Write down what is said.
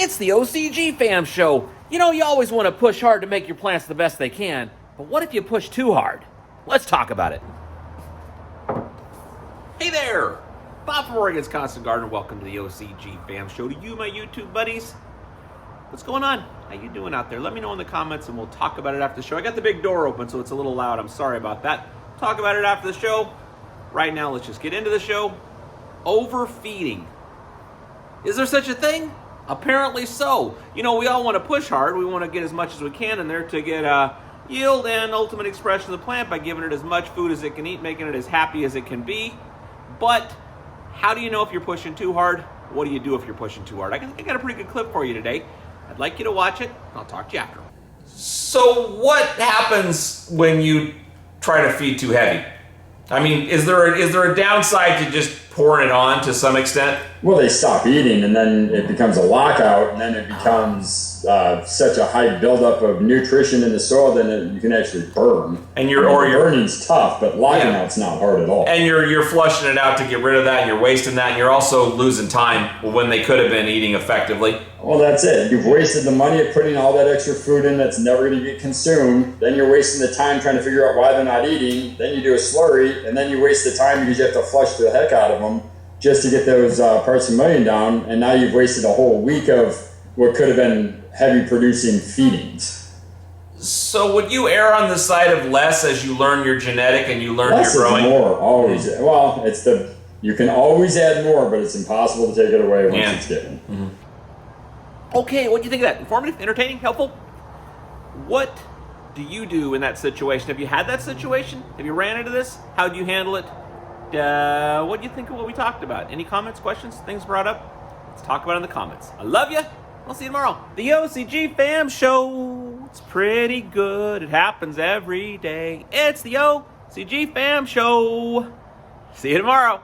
It's the OCG Fam Show. You know, you always want to push hard to make your plants the best they can, but what if you push too hard? Let's talk about it. Hey there! Bob from Oregon's Constant Gardener. Welcome to the OCG Fam Show. To you, my YouTube buddies. What's going on? How you doing out there? Let me know in the comments and we'll talk about it after the show. I got the big door open, so it's a little loud. I'm sorry about that. Talk about it after the show. Right now, let's just get into the show. Overfeeding. Is there such a thing? Apparently so. You know, we all want to push hard. We want to get as much as we can in there to get yield and ultimate expression of the plant by giving it as much food as it can eat, making it as happy as it can be. But how do you know if you're pushing too hard? What do you do if you're pushing too hard? I got a pretty good clip for you today. I'd like you to watch it. I'll talk to you after. So what happens when you try to feed too heavy? I mean, is there a downside to just pouring it on to some extent? Well, they stop eating, and then it becomes a lockout, and then it becomes such a high buildup of nutrition in the soil that you can actually burn. And burning's tough, but locking out's not hard at all. And you're flushing it out to get rid of that, and you're wasting that, and you're also losing time when they could have been eating effectively. Well, that's it. You've wasted the money of putting all that extra food in that's never going to get consumed. Then you're wasting the time trying to figure out why they're not eating. Then you do a slurry, and then you waste the time because you have to flush the heck out of them just to get those parts per million down. And now you've wasted a whole week of what could have been heavy producing feedings. So would you err on the side of less as you learn your genetic and you learn Less your growing? Is more, always. Well, you can always add more, but it's impossible to take it away once it's given. Mm-hmm. Okay, what do you think of that? Informative, entertaining, helpful? What do you do in that situation? Have you had that situation? Have you ran into this? How do you handle it? What do you think of what we talked about? Any comments, questions, things brought up? Let's talk about it in the comments. I love you. I'll see you tomorrow. The OCG Fam Show. It's pretty good. It happens every day. It's the OCG Fam Show. See you tomorrow.